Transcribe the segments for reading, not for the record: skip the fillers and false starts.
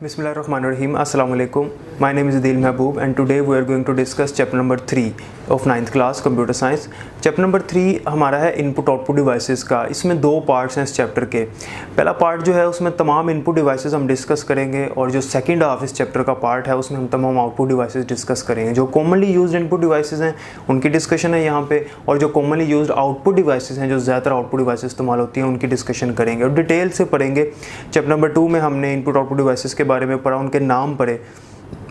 Bismillahirrahmanirrahim. Assalamu alaikum. My name is Adil Mahboob and today we are going to discuss chapter number 3 of 9th class Computer Science. Chapter number 3 हमारा है input output devices का। इसमें दो parts हैं इस chapter के। पहला part जो है उसमें तमाम इनपुट डिवाइसेस हम डिस्कस करेंगे और जो सेकंड हाफ इस चैप्टर का पार्ट है उसमें हम तमाम आउटपुट डिवाइसेस डिस्कस करेंगे। जो कॉमनली यूज्ड इनपुट डिवाइसेस हैं उनकी डिस्कशन है यहाँ पे, और जो कॉमनली यूज्ड आउटपुट डिवाइसेस हैं जो ज़्यादातर आउटपुट डिवाइसेस इस्तेमाल होती हैं उनकी डिस्कशन करेंगे और डिटेल से पढ़ेंगे। चैप्टर नंबर 2 में हमने इनपुट आउटपुट डिवाइसेस के बारे में पढ़ा, उनके नाम पढ़े,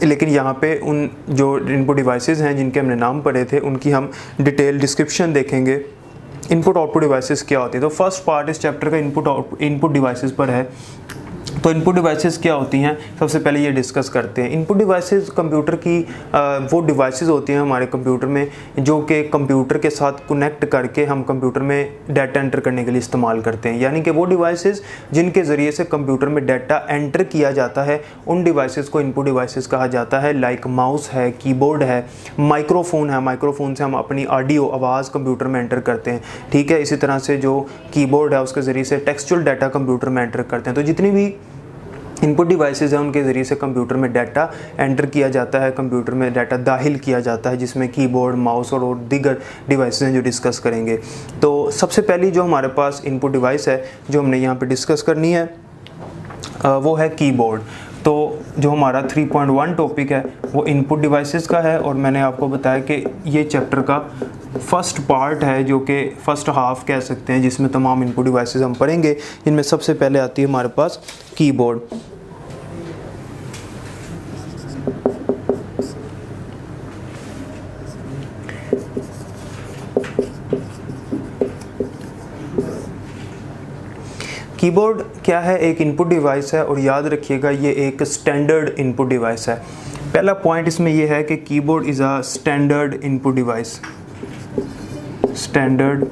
लेकिन यहाँ पे उन जो इनपुट डिवाइसेस हैं जिनके हमने नाम पढ़े थे उनकी हम डिटेल डिस्क्रिप्शन देखेंगे। इनपुट आउटपुट डिवाइसेस क्या होती है, तो फर्स्ट पार्ट इस चैप्टर का इनपुट डिवाइसेस पर है। तो इनपुट डिवाइसेस क्या होती हैं, सबसे पहले ये डिस्कस करते हैं। इनपुट डिवाइसेस कंप्यूटर की वो डिवाइसेस होती हैं हमारे कंप्यूटर में जो कि कंप्यूटर के साथ कनेक्ट करके हम कंप्यूटर में डाटा एंटर करने के लिए इस्तेमाल करते हैं। यानी कि वो डिवाइसेस जिनके ज़रिए से कंप्यूटर में डाटा एंटर किया जाता है उन डिवाइसेस को इनपुट डिवाइसेस कहा जाता है। लाइक माउस है, कीबोर्ड है, माइक्रोफोन है। माइक्रोफोन से हम अपनी ऑडियो आवाज़ कंप्यूटर में एंटर करते हैं, ठीक है। इसी तरह से जो कीबोर्ड है उसके ज़रिए से टेक्सचुअल डाटा कंप्यूटर में एंटर करते हैं। तो जितनी भी इनपुट डिवाइसेस हैं उनके ज़रिए से कंप्यूटर में डाटा एंटर किया जाता है, कंप्यूटर में डाटा दाखिल किया जाता है, जिसमें कीबोर्ड, माउस और दीगर डिवाइसेस हैं जो डिस्कस करेंगे। तो सबसे पहली जो हमारे पास इनपुट डिवाइस है जो हमने यहाँ पे डिस्कस करनी है वो है कीबोर्ड। तो जो हमारा 3.1 टॉपिक है वो इनपुट डिवाइसेस का है और मैंने आपको बताया कि ये चैप्टर का फर्स्ट पार्ट है जो कि फर्स्ट हाफ कह सकते हैं, जिसमें तमाम इनपुट डिवाइसेस हम पढ़ेंगे। इनमें सबसे पहले आती है हमारे पास कीबोर्ड। कीबोर्ड क्या है, एक इनपुट डिवाइस है और याद रखिएगा ये एक स्टैंडर्ड इनपुट डिवाइस है। पहला पॉइंट इसमें यह है कि keyboard is a standard input device. Standard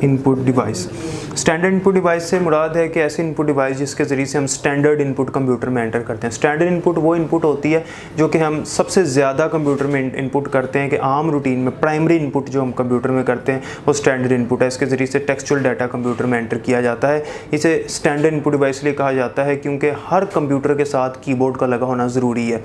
input device, standard input device से मुराद है कि ऐसे इनपुट डिवाइस जिसके ज़रिए से हम स्टैंडर्ड इनपुट कंप्यूटर में एंटर करते हैं। स्टैंडर्ड इनपुट वो इनपुट होती है जो कि हम सबसे ज़्यादा कंप्यूटर में इनपुट करते हैं, कि आम रूटीन में प्राइमरी इनपुट जो हम कंप्यूटर में करते हैं वो स्टैंडर्ड इनपुट है। इसके ज़रिए से टेक्सचुअल डाटा कंप्यूटर में एंटर किया जाता है। इसे स्टैंडर्ड इनपुट डिवाइस इसलिए कहा जाता है क्योंकि हर कंप्यूटर के साथ कीबोर्ड का लगा होना ज़रूरी है।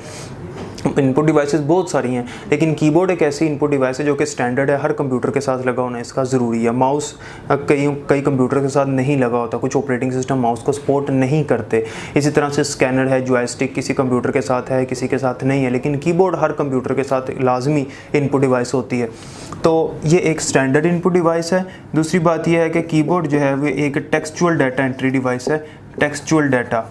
इनपुट डिवाइसेस बहुत सारी हैं लेकिन कीबोर्ड एक ऐसी इनपुट डिवाइस है जो कि स्टैंडर्ड है, हर कंप्यूटर के साथ लगा होना इसका ज़रूरी है। माउस कई कंप्यूटर के साथ नहीं लगा होता, कुछ ऑपरेटिंग सिस्टम माउस को सपोर्ट नहीं करते। इसी तरह से स्कैनर है, जॉयस्टिक किसी कंप्यूटर के साथ है, किसी के साथ नहीं है, लेकिन कीबोर्ड हर कंप्यूटर के साथ लाजमी इनपुट डिवाइस होती है। तो ये एक स्टैंडर्ड इनपुट डिवाइस है। दूसरी बात यह है कि कीबोर्ड जो है वो एक टेक्सचुअल डाटा एंट्री डिवाइस है। टेक्सचुअल डाटा,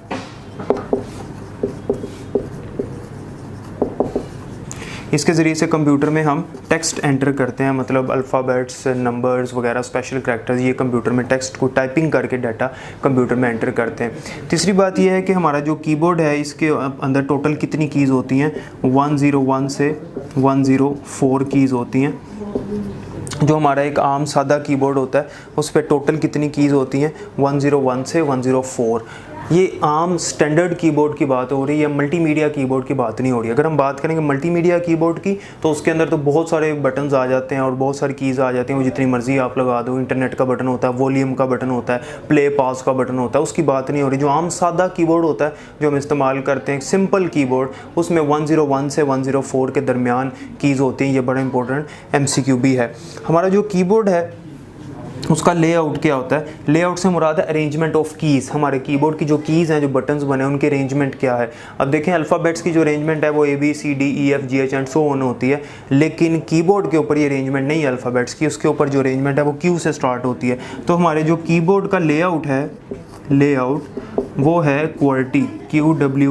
इसके ज़रिए से कंप्यूटर में हम टेक्स्ट एंटर करते हैं, मतलब अल्फ़ाबेट्स, नंबर्स वगैरह, स्पेशल करैक्टर्स, ये कंप्यूटर में टेक्स्ट को टाइपिंग करके डाटा कंप्यूटर में एंटर करते हैं। तीसरी बात यह है कि हमारा जो कीबोर्ड है इसके अंदर टोटल कितनी कीज़ होती हैं, 101 से 104 कीज़ होती हैं। जो हमारा एक आम सादा कीबोर्ड होता है उस पर टोटल कितनी कीज़ होती हैं, 101 से 104। ये आम स्टैंडर्ड कीबोर्ड की बात हो रही है, मल्टीमीडिया कीबोर्ड की बात नहीं हो रही। अगर हम बात करेंगे मल्टीमीडिया कीबोर्ड की तो उसके अंदर तो बहुत सारे बटन्स आ जाते हैं और बहुत सारी कीज़ आ जाती हैं, वो जितनी मर्ज़ी आप लगा दो। इंटरनेट का बटन होता है, वॉल्यूम का बटन होता है, प्ले पॉज का बटन होता है, उसकी बात नहीं हो रही। जो आम सादा कीबोर्ड होता है जो हम इस्तेमाल करते हैं, सिंपल कीबोर्ड, उसमें 101 से 104 के दरमियान कीज़ होती हैं। ये बड़ा इंपॉर्टेंट MCQ भी है। हमारा जो कीबोर्ड है उसका लेआउट क्या होता है, लेआउट से मुराद है अरेंजमेंट ऑफ कीज़। हमारे कीबोर्ड की जो कीज़ हैं, जो बटन्स बने हैं, उनके अरेंजमेंट क्या है। अब देखें अल्फ़ाबेट्स की जो अरेंजमेंट है वो ABCDEFGH एंड सो ऑन होती है, लेकिन कीबोर्ड के ऊपर ये अरेंजमेंट नहीं है अल्फ़ाबेट्स की। उसके ऊपर जो अरेंजमेंट है वो Q से स्टार्ट होती है। तो हमारे जो कीबोर्ड का लेआउट है, लेआउट वो है QWERTY, QWERTY।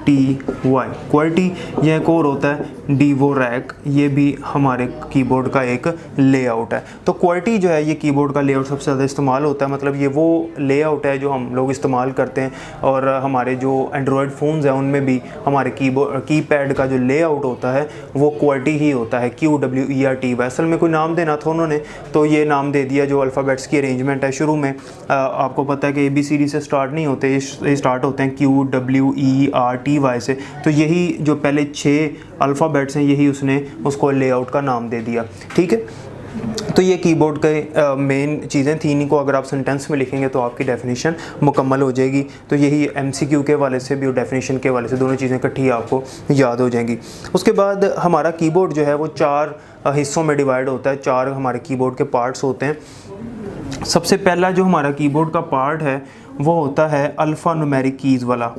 QWERTY यह एक और होता है Dvorak, ये भी हमारे कीबोर्ड का एक लेआउट है। तो QWERTY जो है ये कीबोर्ड का लेआउट सबसे ज़्यादा इस्तेमाल होता है, मतलब ये वो लेआउट है जो हम लोग इस्तेमाल करते हैं। और हमारे जो एंड्रॉयड फ़ोन्स हैं उनमें भी हमारे कीपैड का जो लेआउट होता है वो QWERTY ही होता है, QWERTY। असल में कोई नाम देना था उन्होंने तो ये नाम दे दिया। जो अल्फ़ाबेट्स की अरेंजमेंट है शुरू में आपको पता है कि ABCD से स्टार्ट नहीं होते, ये स्टार्ट होते हैं QWERTY से। तो यही जो पहले 6 अल्फ़ाबेट्स हैं यही उसने उसको लेआउट का नाम दे दिया, ठीक है। तो ये कीबोर्ड के मेन चीज़ें थी। इन्हीं को अगर आप सेंटेंस में लिखेंगे तो आपकी डेफिनेशन मुकम्मल हो जाएगी। तो यही MCQ के वाले से भी और डेफिनेशन के वाले से दोनों चीज़ें इकट्ठी आपको याद हो जाएंगी। उसके बाद हमारा कीबोर्ड जो है वो 4 हिस्सों में डिवाइड होता है, 4 हमारे कीबोर्ड के पार्ट्स होते हैं। सबसे पहला जो हमारा कीबोर्ड का पार्ट है वो होता है अल्फ़ा न्यूमेरिक कीज़ वाला।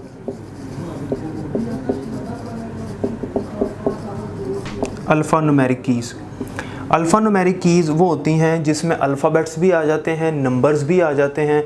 Alpha numeric keys, alpha numeric keys वो होती हैं जिसमें अल्फ़ाबेट्स भी आ जाते हैं, नंबर्स भी आ जाते हैं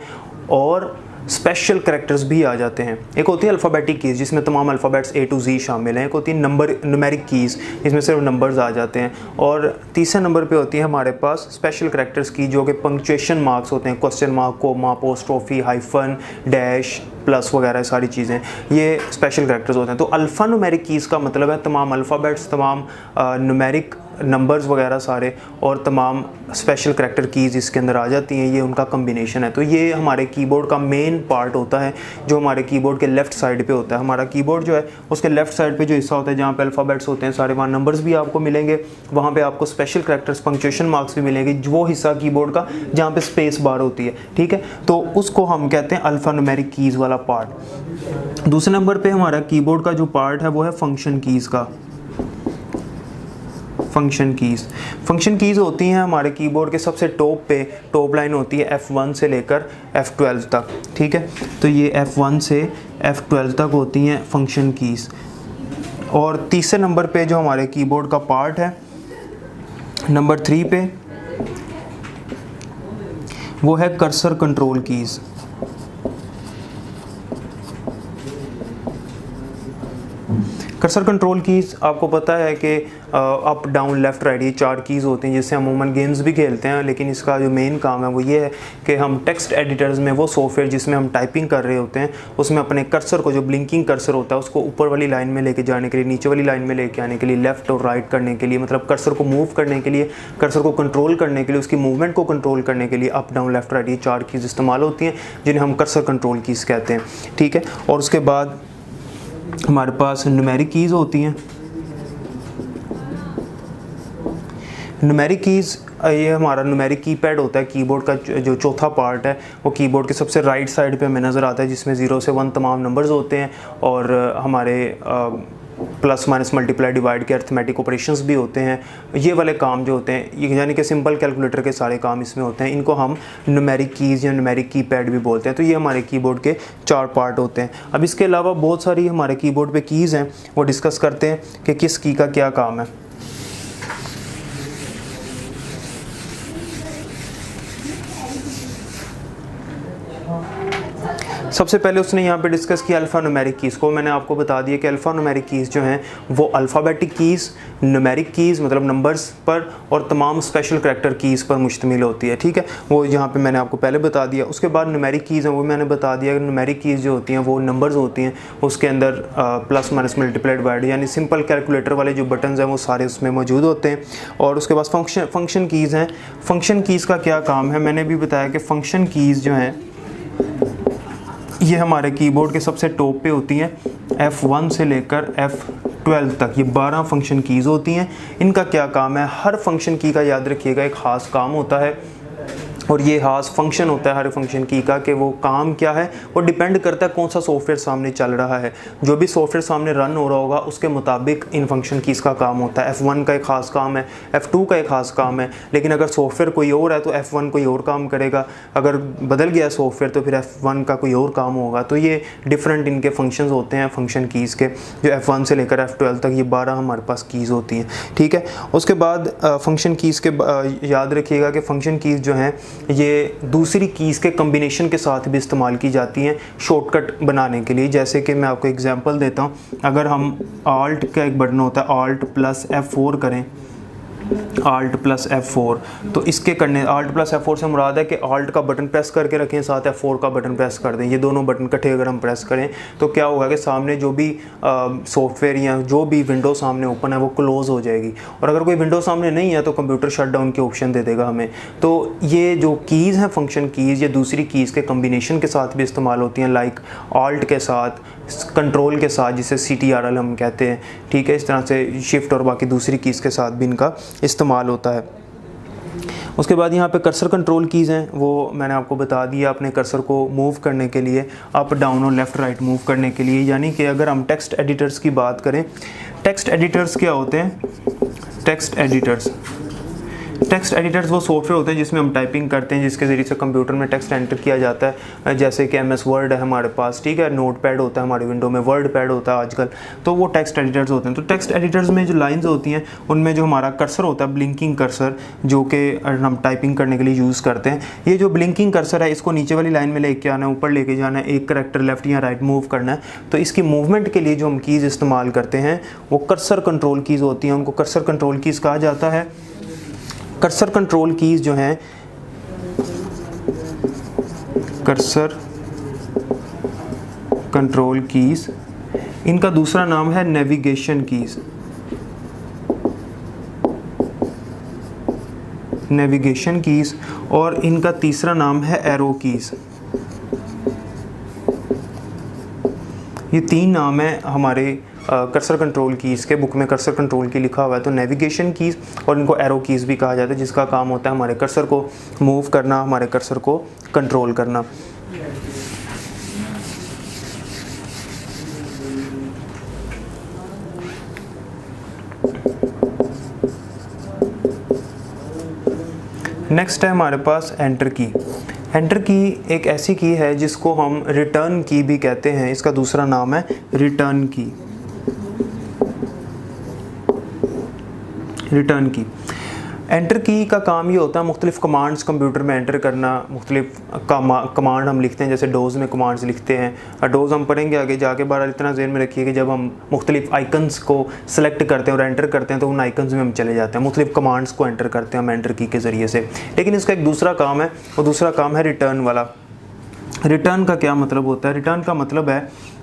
और स्पेशल करैक्टर्स भी आ जाते हैं। एक होती है अल्फ़ाबेटिक कीज़ जिसमें तमाम अल्फ़ाबेट्स A to Z शामिल हैं। एक होती है न्यूमेरिक कीज़ जिसमें सिर्फ नंबर्स आ जाते हैं। और तीसरे नंबर पे होती है हमारे पास स्पेशल करैक्टर्स की, जो कि पंक्चुएशन मार्क्स होते हैं, question mark, comma, apostrophe, hyphen, dash, plus वगैरह सारी चीज़ें, ये स्पेशल करैक्टर्स होते हैं। तो अल्फ़ा न्यूमेरिक कीज़ का मतलब है तमाम अल्फ़ाबेट्स, तमाम न्यूमेरिक नंबर्स वगैरह सारे और तमाम स्पेशल करैक्टर कीज़ इसके अंदर आ जाती हैं, ये उनका कम्बिनेशन है। तो ये हमारे कीबोर्ड का मेन पार्ट होता है जो हमारे कीबोर्ड के लेफ़्ट साइड पे होता है। हमारा कीबोर्ड जो है उसके लेफ़्ट साइड पे जो हिस्सा होता है जहाँ पे अल्फ़ाबेट्स होते हैं सारे, वहाँ नंबर्स भी आपको मिलेंगे, वहाँ पे आपको स्पेशल करैक्टर्स, पंक्चुएशन मार्क्स भी मिलेंगे, वो हिस्सा कीबोर्ड का जहाँ पे स्पेस बार होती है, ठीक है। तो उसको हम कहते हैं अल्फ़ा न्यूमेरिक कीज़ वाला पार्ट। दूसरे नंबर पर हमारा कीबोर्ड का जो पार्ट है वो है फंक्शन कीज़ का। फंक्शन कीज़ होती हैं हमारे कीबोर्ड के सबसे टॉप पे, टॉप लाइन होती है F1 से लेकर F12 तक, ठीक है। तो ये F1 से F12 तक होती हैं फंक्शन कीज़। और तीसरे नंबर पे जो हमारे कीबोर्ड का पार्ट है, नंबर 3 पे, वो है cursor control keys. Cursor control keys आपको पता है कि अप डाउन लेफ़्ट राइट, ये 4 कीज़ होती हैं जिससे हम अमूमन गेम्स भी खेलते हैं। लेकिन इसका जो मेन काम है वो ये है कि हम टेक्स्ट एडिटर्स में, वो सॉफ्टवेयर जिसमें हम टाइपिंग कर रहे होते हैं, उसमें अपने कर्सर को, जो ब्लिंकिंग कर्सर होता है, उसको ऊपर वाली लाइन में लेके जाने के लिए, नीचे वाली लाइन में लेके आने के लिए, लेफ़्ट और राइट करने के लिए, मतलब कर्सर को मूव करने के लिए, कर्सर को कंट्रोल करने के लिए, उसकी मूवमेंट को कंट्रोल करने के लिए अप डाउन लेफ़्ट राइट, ये 4 कीज़ इस्तेमाल होती हैं जिन्हें हम कर्सर कंट्रोल कीज़ कहते हैं, ठीक है। और उसके बाद हमारे पास न्यूमेरिक कीज़ होती हैं। न्यूमेरिक कीज़, ये हमारा न्यूमेरिक कीपैड होता है, कीबोर्ड का जो चौथा पार्ट है वो कीबोर्ड के सबसे राइट साइड पे हमें नज़र आता है, जिसमें 0 से 1 तमाम नंबर्स होते हैं और हमारे प्लस माइनस मल्टीप्लाई डिवाइड के अर्थमेटिक ऑपरेशंस भी होते हैं। ये वाले काम जो होते हैं, ये यानी कि सिंपल कैलकुलेटर के सारे काम इसमें होते हैं। इनको हम न्यूमेरिक कीज़ या न्यूमेरिक कीपैड भी बोलते हैं। तो ये हमारे कीबोर्ड के 4 पार्ट होते हैं। अब इसके अलावा बहुत सारी हमारे कीबोर्ड पे कीज़ हैं, वो डिस्कस करते हैं कि किस की का क्या काम है। सबसे पहले उसने यहाँ पे डिस्कस किया अल्फ़ा न्यूमेरिक कीज़ को। मैंने आपको बता दिया कि अल्फ़ा न्यूमेरिक कीज़ जो हैं वो अल्फ़ाबेटिक कीज़, न्यूमेरिक कीज़ मतलब नंबर्स पर, और तमाम स्पेशल करैक्टर कीज़ पर मुश्तमिल होती है, ठीक है। वो यहाँ पे मैंने आपको पहले बता दिया। उसके बाद न्यूमेरिक कीज़ हैं वो मैंने बता दिया। न्यूमेरिक कीज़ जो होती हैं वो नंबर्स होती हैं, उसके अंदर प्लस माइनस मल्टीप्लाई डिवाइड यानी सिंपल कैलकुलेटर वाले जो बटन्स हैं वो सारे उसमें मौजूद होते हैं। और उसके बाद फंक्शन कीज़ हैं। फंक्शन कीज़ का क्या काम है, मैंने भी बताया कि फंक्शन कीज़ जो हैं ये हमारे कीबोर्ड के सबसे टॉप पे होती हैं, F1 से लेकर F12 तक, ये 12 फंक्शन कीज़ होती हैं। इनका क्या काम है, हर फंक्शन की का याद रखिएगा एक ख़ास काम होता है और ये खास फंक्शन होता है हर फंक्शन की का, कि वो काम क्या है वो डिपेंड करता है कौन सा सॉफ्टवेयर सामने चल रहा है। जो भी सॉफ्टवेयर सामने रन हो रहा होगा उसके मुताबिक इन फंक्शन कीज़ का काम होता है। F1 का एक ख़ास काम है, F2 का एक ख़ास काम है, लेकिन अगर सॉफ्टवेयर कोई और है तो F1 कोई और काम करेगा, अगर बदल गया सॉफ्टवेयर तो फिर F1 का कोई और काम होगा। तो ये डिफरेंट इनके फंक्शंस होते हैं फंक्शन कीज़ के, जो F1 से लेकर F12 तक ये 12 हमारे पास कीज़ होती हैं, ठीक है। उसके बाद फंक्शन कीज़ के याद रखिएगा कि फंक्शन कीज़ जो हैं ये दूसरी कीज़ के कम्बिनेशन के साथ भी इस्तेमाल की जाती हैं शॉर्टकट बनाने के लिए। जैसे कि मैं आपको एग्जांपल देता हूँ, अगर हम आल्ट का एक बटन होता है आल्ट प्लस F4 करें, आल्ट प्लस F4, तो इसके करने आल्ट प्लस F4 से मुराद है कि आल्ट का बटन प्रेस करके रखें, साथ F4 का बटन प्रेस कर दें। ये दोनों बटन इकट्ठे अगर हम प्रेस करें तो क्या होगा कि सामने जो भी सॉफ्टवेयर या जो भी विंडो सामने ओपन है वो क्लोज़ हो जाएगी, और अगर कोई विंडो सामने नहीं है तो कंप्यूटर शट डाउन के ऑप्शन दे देगा हमें। तो ये जो कीज़ हैं फंक्शन कीज़, ये दूसरी कीज़ के कम्बिनेशन के साथ भी इस्तेमाल होती हैं, लाइक आल्ट के साथ, कंट्रोल के साथ जिसे CTRL हम कहते हैं, ठीक है। इस तरह से शिफ्ट और बाकी दूसरी कीज़ के साथ भी इनका इस्तेमाल होता है। उसके बाद यहाँ पे कर्सर कंट्रोल कीज़ हैं, वो मैंने आपको बता दिया अपने कर्सर को मूव करने के लिए, अप डाउन और लेफ़्ट राइट मूव करने के लिए। यानी कि अगर हम टेक्स्ट एडिटर्स की बात करें, टेक्स्ट एडिटर्स क्या होते हैं? टेक्स्ट एडिटर्स वो सॉफ्टवेयर होते हैं जिसमें हम टाइपिंग करते हैं, जिसके ज़रिए से कंप्यूटर में टेक्स्ट एंटर किया जाता है। जैसे कि MS वर्ड है हमारे पास, ठीक है, नोट पैड होता है हमारी विंडो में, वर्ड पैड होता है आजकल, तो वो टेक्स्ट एडिटर्स होते हैं। तो टेक्स्ट एडिटर्स में जो लाइंस होती हैं उनमें जो हमारा कर्सर होता है, ब्लिंकिंग कर्सर, जो कि हम टाइपिंग करने के लिए यूज़ करते हैं, ये जो ब्लिंकिंग कर्सर है इसको नीचे वाली लाइन में लेके आना है, ऊपर लेके जाना है, एक करैक्टर लेफ्ट या राइट मूव करना है। तो इसकी मूवमेंट के लिए जो हम कीज़ इस्तेमाल करते हैं वो कर्सर कंट्रोल कीज़ होती हैं, उनको कर्सर कंट्रोल कीज़ कहा जाता है। कर्सर कंट्रोल कीज़ जो हैं, कर्सर कंट्रोल कीज़, इनका दूसरा नाम है नेविगेशन कीज़, नेविगेशन कीज़, और इनका तीसरा नाम है एरो कीज़। ये 3 नाम है हमारे कर्सर कंट्रोल कीज़ के, बुक में कर्सर कंट्रोल की लिखा हुआ है। तो नेविगेशन कीज़ और इनको एरो कीज़ भी कहा जाता है, जिसका काम होता है हमारे कर्सर को मूव करना, हमारे कर्सर को कंट्रोल करना। नेक्स्ट है हमारे पास एंटर की। एंटर की एक ऐसी की है जिसको हम रिटर्न की भी कहते हैं, इसका दूसरा नाम है रिटर्न की। रिटर्न की, एंटर की का काम ये होता है मुख्तलिफ़ कमांड्स कंप्यूटर में एंटर करना। मुख्तलिफ़ कमांड हम लिखते हैं, जैसे डोज़ में कमांड्स लिखते हैं, डोज़ हम पढ़ेंगे आगे जाके। बार इतना ज़हन में रखिए कि जब हम मुख्तलिफ़ आइकन्स को सेलेक्ट करते हैं और एंटर करते हैं तो उन आइकन्स में हम चले जाते हैं, मुख्तलिफ़ कमांड्स को एंटर करते हैं हम एंटर की के ज़रिए से। लेकिन इसका एक दूसरा काम है, वो दूसरा काम है रिटर्न वाला। रिटर्न का क्या मतलब होता है? रिटर्न का मतलब है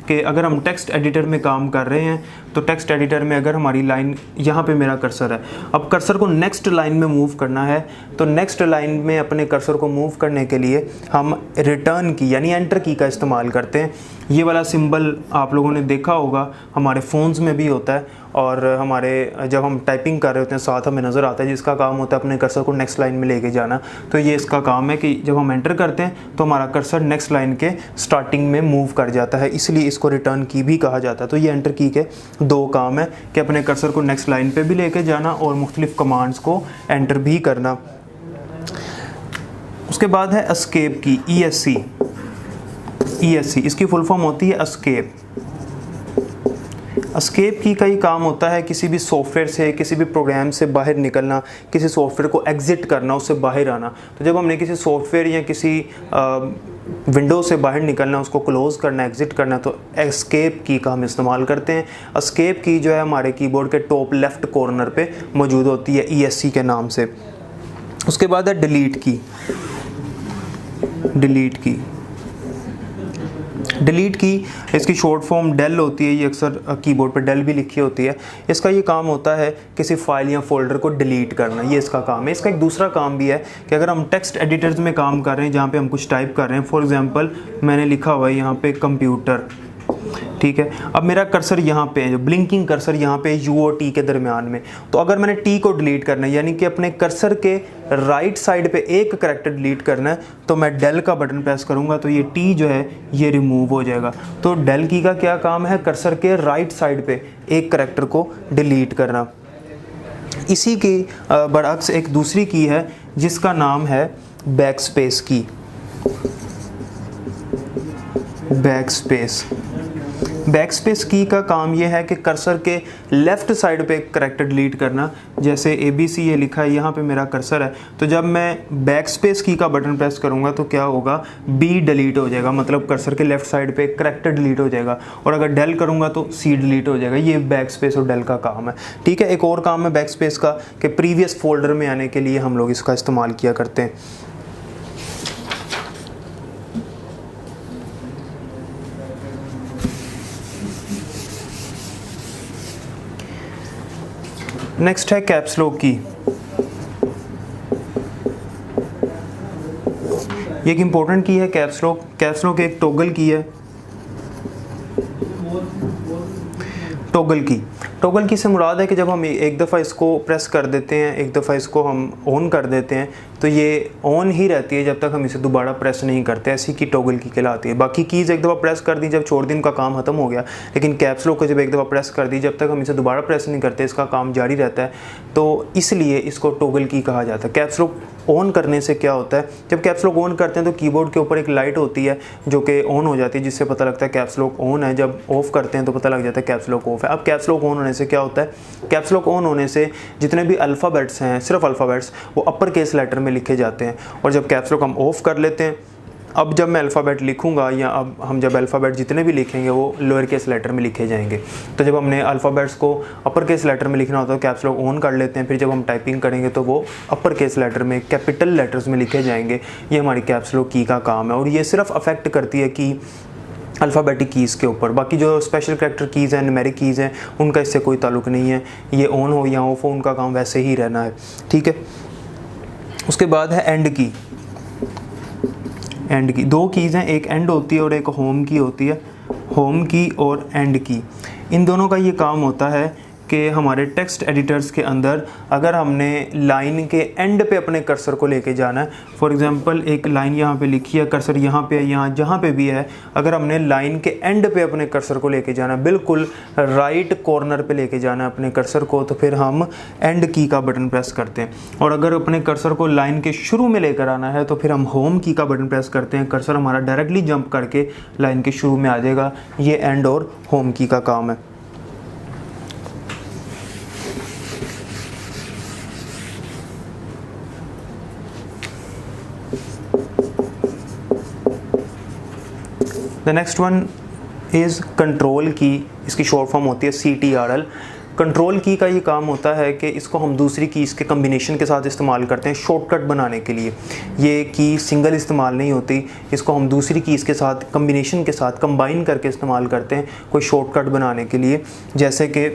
कि अगर हम टेक्स्ट एडिटर में काम कर रहे हैं तो टेक्स्ट एडिटर में अगर हमारी लाइन, यहाँ पे मेरा कर्सर है, अब कर्सर को नेक्स्ट लाइन में मूव करना है, तो नेक्स्ट लाइन में अपने कर्सर को मूव करने के लिए हम रिटर्न की यानी एंटर की का इस्तेमाल करते हैं। ये वाला सिंबल आप लोगों ने देखा होगा, हमारे फ़ोन्स में भी होता है और हमारे जब हम टाइपिंग कर रहे होते हैं साथ हमें नज़र आता है, जिसका काम होता है अपने कर्सर को नेक्स्ट लाइन में लेके जाना। तो ये इसका काम है कि जब हम एंटर करते हैं तो हमारा कर्सर नेक्स्ट लाइन के स्टार्टिंग में मूव कर जाता है, इसलिए इसको रिटर्न की भी कहा जाता है। तो ये एंटर की के 2 काम है कि अपने कर्सर को नेक्स्ट लाइन पे भी लेके जाना और मुख्तलिफ़ कमांड्स को एंटर भी करना। उसके बाद है एस्केप की, ESC, इसकी फुल फॉर्म होती है एस्केप। एस्केप की का ही काम होता है किसी भी सॉफ्टवेयर से, किसी भी प्रोग्राम से बाहर निकलना, किसी सॉफ्टवेयर को एग्जिट करना, उससे बाहर आना। तो जब हमने किसी सॉफ्टवेयर या किसी विंडो से बाहर निकलना, उसको क्लोज़ करना, एग्जिट करना, तो एस्केप की का हम इस्तेमाल करते हैं। एस्केप की जो है हमारे कीबोर्ड के टॉप लेफ़्ट कॉर्नर पे मौजूद होती है ESC के नाम से। उसके बाद है डिलीट की। डिलीट की इसकी शॉर्ट फॉर्म डेल होती है, ये अक्सर कीबोर्ड पर डेल भी लिखी होती है। इसका ये काम होता है किसी फाइल या फोल्डर को डिलीट करना, ये इसका काम है। इसका एक दूसरा काम भी है कि अगर हम टेक्स्ट एडिटर्स में काम कर रहे हैं जहाँ पे हम कुछ टाइप कर रहे हैं, फॉर एग्जांपल मैंने लिखा हुआ है यहाँ पे कंप्यूटर, ठीक है, अब मेरा कर्सर यहाँ पे है, जो ब्लिंकिंग कर्सर यहाँ पे U और T के दरमियान में। तो अगर मैंने T को डिलीट करना है, यानी कि अपने कर्सर के राइट साइड पे एक करैक्टर डिलीट करना है, तो मैं डेल का बटन प्रेस करूँगा तो ये T जो है ये रिमूव हो जाएगा। तो डेल की का क्या काम है? कर्सर के राइट साइड पे एक करैक्टर को डिलीट करना। इसी की बरअक्स एक दूसरी की है जिसका नाम है बैकस्पेस की। बैकस्पेस की का काम ये है कि कर्सर के लेफ़्ट साइड पे करैक्टर डिलीट करना। जैसे ABC ये लिखा है, यहाँ पे मेरा कर्सर है, तो जब मैं बैकस्पेस की का बटन प्रेस करूँगा तो क्या होगा? B डिलीट हो जाएगा, मतलब कर्सर के लेफ़्ट साइड पे करैक्टर डिलीट हो जाएगा। और अगर डेल करूँगा तो C डिलीट हो जाएगा। ये बैकस्पेस और डेल का काम है, ठीक है। एक और काम है बैकस्पेस का कि प्रीवियस फोल्डर में आने के लिए हम लोग इसका इस्तेमाल किया करते हैं। नेक्स्ट है कैप्स लॉक की। ये एक इम्पोर्टेंट की है कैप्स लॉक। कैप्स लॉक एक टॉगल की है। टॉगल की से मुराद है कि जब हम एक दफ़ा इसको प्रेस कर देते हैं, एक दफ़ा इसको हम ऑन कर देते हैं तो ये ऑन ही रहती है जब तक हम इसे दोबारा प्रेस नहीं करते, ऐसी की टॉगल की कहलाती है। बाकी कीज़ एक दफ़ा प्रेस कर दी, जब छोड़ दी उनका काम ख़त्म हो गया, लेकिन कैप्स लॉक को जब एक दफ़ा प्रेस कर दी, जब तक हम इसे दोबारा प्रेस नहीं करते इसका काम जारी रहता है, तो इसलिए इसको टॉगल की कहा जाता है। कैप्स लॉक ऑन करने से क्या होता है, जब कैप्स लॉक ऑन करते हैं तो कीबोर्ड के ऊपर एक लाइट होती है जो कि ऑन हो जाती है, जिससे पता लगता है कैप्स लॉक ऑन है। जब ऑफ़ करते हैं तो पता लग जाता है कैप्स लॉक ऑफ है। अब कैप्स लॉक ऑन होने से क्या होता है, कैप्स लॉक ऑन होने से जितने भी अल्फ़ाबेट्स हैं, सिर्फ अल्फ़ाबेट्स, वो अपर केस लेटर में लिखे जाते हैं। और जब कैप्स लॉक हम ऑफ़ कर लेते हैं, अब जब मैं अल्फ़ाबेट लिखूंगा या अब हम जब अल्फ़ाबेट जितने भी लिखेंगे वो लोअर केस लेटर में लिखे जाएंगे। तो जब हमने अल्फ़ाबेट्स को अपर केस लेटर में लिखना होता है तो कैप्स लॉक ऑन कर लेते हैं, फिर जब हम टाइपिंग करेंगे तो वो अपर केस लेटर में कैपिटल लेटर्स में लिखे जाएंगे। ये हमारी कैप्स लॉक की का काम है और ये सिर्फ अफेक्ट करती है कि अल्फ़ाबेटिक कीज़ के ऊपर। बाकी जो स्पेशल कैरेक्टर कीज़ हैं, न्यूमेरिक कीज़ हैं, उनका इससे कोई ताल्लुक़ नहीं है। ये ऑन हो या ऑफ हो उनका काम वैसे ही रहना है, ठीक है। उसके बाद है एंड की। एंड की दो कीज़ हैं, एक एंड होती है और एक होम की होती है। होम की और एंड की, इन दोनों का ये काम होता है कि हमारे टेक्स्ट एडिटर्स के अंदर अगर हमने लाइन के एंड पे अपने कर्सर को लेके जाना है, फॉर एग्जांपल एक लाइन यहाँ पे लिखी है, कर्सर यहाँ पे, यहाँ जहाँ पे भी है, अगर हमने लाइन के एंड पे अपने कर्सर को लेके जाना है, बिल्कुल राइट कॉर्नर पे लेके जाना है अपने कर्सर को, तो फिर हम एंड की का बटन प्रेस करते हैं। और अगर अपने कर्सर को लाइन के शुरू में लेकर आना है तो फिर हम होम की का बटन प्रेस करते हैं। कर्सर हमारा डायरेक्टली जंप करके लाइन के शुरू में आ जाएगा। ये एंड और होम की का काम है। The next one is control की। इसकी शॉर्ट फॉर्म होती है CTRL। कंट्रोल की का ये काम होता है कि इसको हम दूसरी कीज़ के कम्बिनेशन के साथ इस्तेमाल करते हैं शॉर्टकट बनाने के लिए। ये की सिंगल इस्तेमाल नहीं होती, इसको हम दूसरी कीज़ के साथ कम्बिनेशन के साथ कंबाइन करके इस्तेमाल करते हैं कोई शॉर्टकट बनाने के लिए। जैसे कि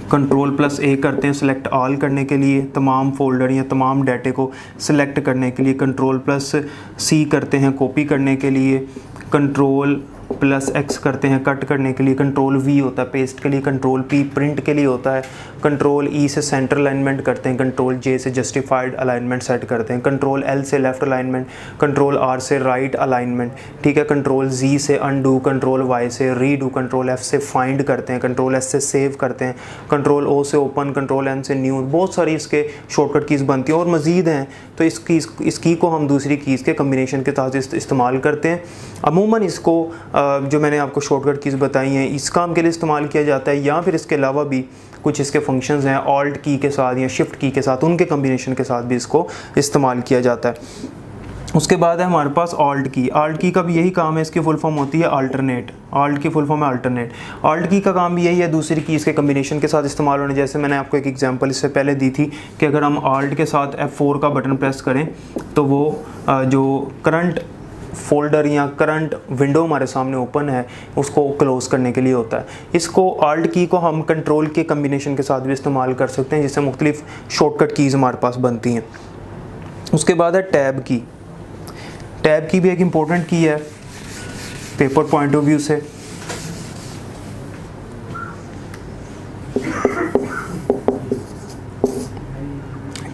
Ctrl+A करते हैं सिलेक्ट ऑल करने के लिए, तमाम फोल्डर या तमाम डाटे को सिलेक्ट करने के लिए। Ctrl+C करते हैं कॉपी करने के लिए। Ctrl+X करते हैं कट करने के लिए। Ctrl+V होता है पेस्ट के लिए। Ctrl+P प्रिंट के लिए होता है। Ctrl+E से सेंटर अलाइनमेंट करते हैं। Ctrl+J से जस्टिफाइड अलाइनमेंट सेट करते हैं। Ctrl+L से लेफ़्ट अलाइनमेंट। Ctrl+R से राइट अलाइनमेंट, ठीक है। Ctrl+Z से अनडू। Ctrl+Y से रीडू। Ctrl+F से फाइंड करते हैं। Ctrl+S से सेव करते हैं। Ctrl+O से ओपन। Ctrl+N से न्यू। बहुत सारी इसके शॉर्टकट कीज़ बनती हैं और मज़ीद हैं। तो इस की को हम दूसरी कीज़ के कम्बिनेशन के तहत इस्तेमाल करते हैं। अमूमन इसको जो मैंने आपको शॉर्टकट कीज़ बताई हैं इस काम के लिए इस्तेमाल किया जाता है, या फिर इसके अलावा भी कुछ इसके फंक्शंस हैं ऑल्ट की के साथ या शिफ्ट की के साथ, उनके कम्बिनेशन के साथ भी इसको इस्तेमाल किया जाता है। उसके बाद है हमारे पास ऑल्ट की। ऑल्ट की का भी यही काम है, इसकी फुल फॉर्म होती है अल्टरनेट। ऑल्ट की फुल फॉर्म है अल्टरनेट। ऑल्ट की का काम भी यही है, दूसरी कीज़ के कम्बिनेशन के साथ इस्तेमाल होने। जैसे मैंने आपको एक एग्जांपल इससे पहले दी थी कि अगर हम ऑल्ट के साथ F4 का बटन प्रेस करें तो वो जो करंट फोल्डर या करंट विंडो हमारे सामने ओपन है उसको क्लोज़ करने के लिए होता है। इसको ऑल्ट की को हम कंट्रोल के कम्बिनेशन के साथ भी इस्तेमाल कर सकते हैं, जिससे मुख्तलिफ शॉर्टकट कीज़ हमारे पास बनती हैं। उसके बाद है टैब की। टैब की भी एक इम्पोर्टेंट की है पेपर पॉइंट ऑफ व्यू से।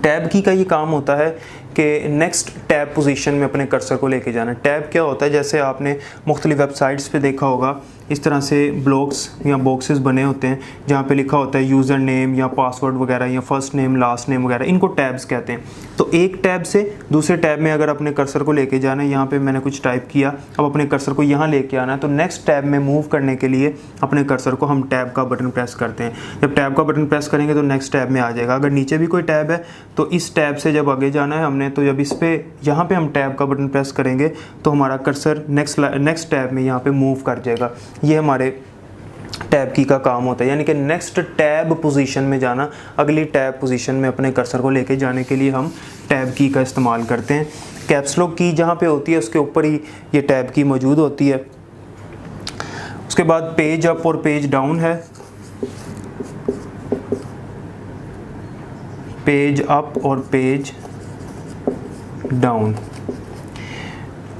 टैब की का ये काम होता है कि नेक्स्ट टैब पोजीशन में अपने कर्सर को लेके जाना। टैब क्या होता है, जैसे आपने मुख्तलिफ वेबसाइट्स पे देखा होगा इस तरह से ब्लॉक्स या बॉक्सेस बने होते हैं जहाँ पे लिखा होता है यूज़र नेम या पासवर्ड वगैरह या फर्स्ट नेम लास्ट नेम वगैरह, इनको टैब्स कहते हैं। तो एक टैब से दूसरे टैब में अगर अपने कर्सर को लेके जाना है, यहाँ पे मैंने कुछ टाइप किया, अब अपने कर्सर को यहाँ लेके आना है, तो नेक्स्ट टैब में मूव करने के लिए अपने कर्सर को हम टैब का बटन प्रेस करते हैं। जब टैब का बटन प्रेस करेंगे तो नेक्स्ट टैब में आ जाएगा। अगर नीचे भी कोई टैब है तो इस टैब से जब आगे जाना है हमने, तो जब इस पर यहाँ पर हम टैब का बटन प्रेस करेंगे तो हमारा कर्सर नेक्स्ट टैब में यहाँ पर मूव कर जाएगा। ये हमारे टैब की का काम होता है, यानी कि नेक्स्ट टैब पोजीशन में जाना, अगली टैब पोजीशन में अपने कर्सर को लेके जाने के लिए हम टैब की का इस्तेमाल करते हैं। कैप्स लॉक की जहाँ पे होती है उसके ऊपर ही ये टैब की मौजूद होती है। उसके बाद पेज अप और पेज डाउन है। पेज अप और पेज डाउन।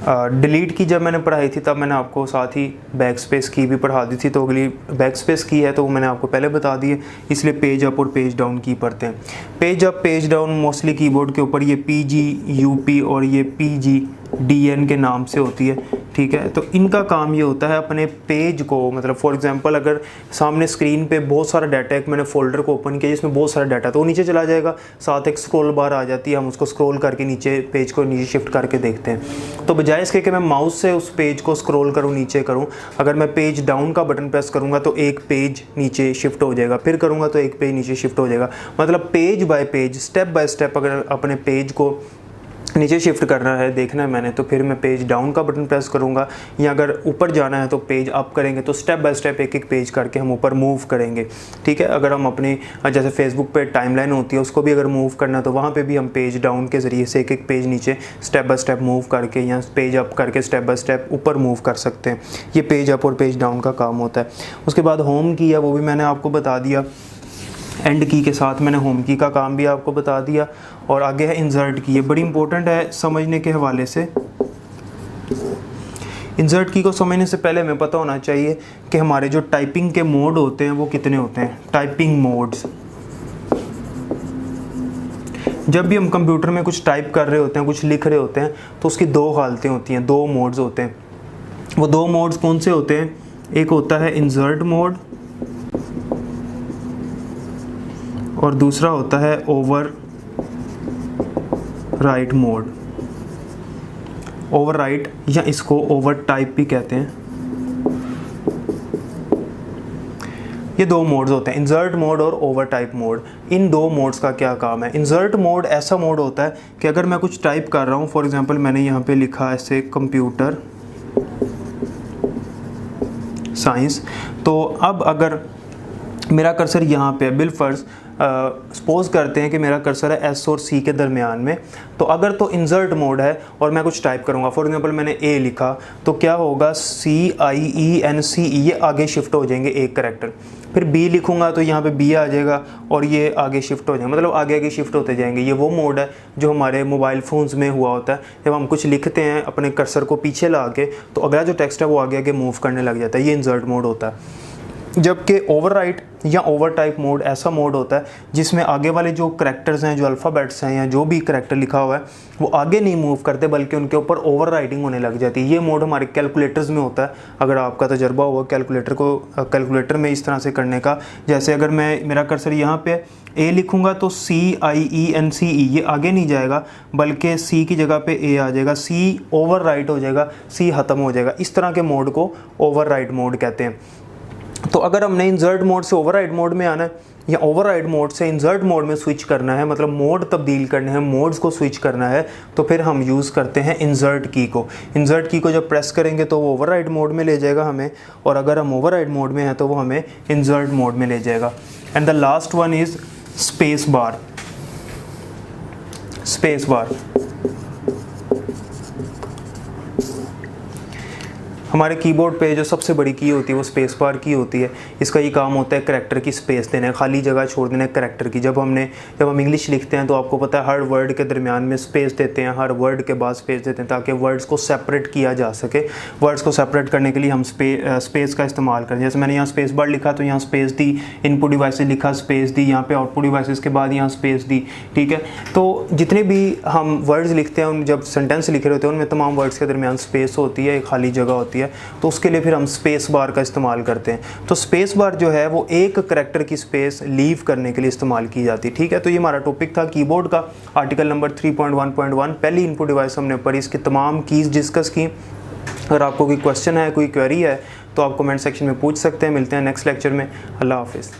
डिलीट की जब मैंने पढ़ाई थी तब मैंने आपको साथ ही बैक स्पेस की भी पढ़ा दी थी, तो अगली बैक स्पेस की है तो वो मैंने आपको पहले बता दी है, इसलिए पेज अप और पेज डाउन की पढ़ते हैं। Page up page down mostly keyboard के ऊपर ये PGUP और ये PGDN के नाम से होती है, ठीक है। तो इनका काम ये होता है अपने पेज को, मतलब फॉर एग्जांपल अगर सामने स्क्रीन पे बहुत सारा डाटा, एक मैंने फोल्डर को ओपन किया जिसमें बहुत सारा डाटा, तो वो नीचे चला जाएगा, साथ एक स्क्रॉल बार आ जाती है, हम उसको स्क्रॉल करके नीचे पेज को नीचे शिफ्ट करके देखते हैं। तो बजाय इसके कि मैं माउस से उस पेज को स्क्रॉल करूँ नीचे करूँ, अगर मैं पेज डाउन का बटन प्रेस करूँगा तो एक पेज नीचे शिफ्ट हो जाएगा, फिर करूँगा तो एक पेज नीचे शिफ्ट हो जाएगा। मतलब page bye page, step by step अगर अपने पेज को नीचे शिफ्ट करना है, देखना है मैंने, तो फिर मैं पेज डाउन का बटन प्रेस करूंगा, या अगर ऊपर जाना है तो पेज अप करेंगे, तो स्टेप बाय स्टेप एक एक पेज करके हम ऊपर मूव करेंगे, ठीक है। अगर हम अपने जैसे फेसबुक पे टाइमलाइन होती है उसको भी अगर मूव करना है तो वहाँ पे भी हम पेज डाउन के ज़रिए से एक एक पेज नीचे स्टेप बाय स्टेप मूव करके, या पेज अप करके स्टेप बाय स्टेप ऊपर मूव कर सकते हैं। ये पेज अप और पेज डाउन का काम होता है। उसके बाद होम की है, वो भी मैंने आपको बता दिया, एंड की के साथ मैंने होम की का काम भी आपको बता दिया। और आगे है इंसर्ट की, ये बड़ी इंपॉर्टेंट है समझने के हवाले से। इंसर्ट की को समझने से पहले हमें पता होना चाहिए कि हमारे जो टाइपिंग के मोड होते हैं वो कितने होते हैं। टाइपिंग मोड्स, जब भी हम कंप्यूटर में कुछ टाइप कर रहे होते हैं, कुछ लिख रहे होते हैं, तो उसकी दो हालतें होती हैं, दो मोड्स होते हैं। वो दो मोड्स कौन से होते हैं? एक होता है इंसर्ट मोड और दूसरा होता है over right mode. Over right या इसको ओवर टाइप भी कहते हैं। ये दो मोड्स होते हैं, इंसर्ट मोड और ओवर टाइप मोड। इन दो मोड्स का क्या काम है? इंसर्ट मोड ऐसा मोड होता है कि अगर मैं कुछ टाइप कर रहा हूँ, फॉर एग्जांपल मैंने यहाँ पे लिखा ऐसे कंप्यूटर साइंस, तो अब अगर मेरा कर्सर यहाँ पे बिलफर्ज सपोज करते हैं कि मेरा कर्सर है S और C के दरमियान में, तो अगर तो इंसर्ट मोड है और मैं कुछ टाइप करूँगा, फॉर एग्जांपल मैंने A लिखा, तो क्या होगा CIENCE, ये आगे शिफ्ट हो जाएंगे एक करैक्टर। फिर B लिखूँगा तो यहाँ पे B आ जाएगा और ये आगे शिफ्ट हो जाएंगे, मतलब आगे आगे शिफ्ट होते जाएंगे। ये वो मोड है जो हमारे मोबाइल फ़ोन्स में हुआ होता है, जब हम कुछ लिखते हैं अपने कर्सर को पीछे ला के, तो अगला जो टेक्स्ट है वो आगे आगे मूव करने लग जाता है, ये इंसर्ट मोड होता है। जबकि ओवरराइट या ओवर टाइप मोड ऐसा मोड होता है जिसमें आगे वाले जो करैक्टर्स हैं, जो अल्फ़ाबेट्स हैं या जो भी करैक्टर लिखा हुआ है, वो आगे नहीं मूव करते बल्कि उनके ऊपर ओवर राइटिंग होने लग जाती है। ये मोड हमारे कैलकुलेटर्स में होता है। अगर आपका तजर्बा हुआ कैलकुलेटर में इस तरह से करने का, जैसे अगर मैं मेरा कर्सर यहाँ पे A लिखूँगा तो CIENCE ये आगे नहीं जाएगा बल्कि C की जगह पे A आ जाएगा, C ओवर राइट हो जाएगा, C ख़त्म हो जाएगा। इस तरह के मोड को ओवर राइट मोड कहते हैं। तो अगर हमने इंसर्ट मोड से ओवरराइड मोड में आना है या ओवरराइड मोड से इंसर्ट मोड में स्विच करना है, मतलब मोड तब्दील करने हैं, मोड्स को स्विच करना है, तो फिर हम यूज़ करते हैं इंसर्ट की को। इंसर्ट की को जब प्रेस करेंगे तो वो ओवरराइड मोड में ले जाएगा हमें, और अगर हम ओवरराइड मोड में हैं तो वो हमें इंसर्ट मोड में ले जाएगा। And the last one is space bar. Space bar हमारे कीबोर्ड पे जो सबसे बड़ी की होती है वो स्पेस बार की होती है। इसका ये काम होता है करैक्टर की स्पेस देना है, खाली जगह छोड़ देना है करैक्टर की। जब हम इंग्लिश लिखते हैं तो आपको पता है हर वर्ड के दरमियान में स्पेस देते हैं, हर वर्ड के बाद स्पेस देते हैं ताकि वर्ड्स को सेपरेट किया जा सके। वर्ड्स को सेपरेट करने के लिए हम स्पेस का इस्तेमाल करें। जैसे मैंने यहाँ स्पेस बार लिखा तो यहाँ स्पेस दी, इनपुट डिवाइसेस लिखा स्पेस दी, यहाँ पे आउटपुट डिवाइसेस के बाद यहाँ स्पेस दी, ठीक है। तो जितने भी हम वर्ड्स लिखते हैं, जब सेंटेंस लिखे होते हैं उनमें तमाम वर्ड्स के दरमियान स्पेस होती है, एक खाली जगह होती है, तो उसके लिए फिर हम स्पेस बार का इस्तेमाल करते हैं। तो स्पेस बार जो है वो एक करैक्टर की स्पेस लीव करने के लिए इस्तेमाल की जाती है, ठीक है। तो ये हमारा टॉपिक था कीबोर्ड का, आर्टिकल नंबर 3.1.1। पहली इनपुट डिवाइस हमने पढ़ी, इसकी तमाम कीज़ डिस्कस की। अगर आपको कोई क्वेश्चन है, कोई क्वेरी है तो आप कमेंट सेक्शन में पूछ सकते हैं। मिलते हैं नेक्स्ट लेक्चर में। अल्लाह हाफिज़।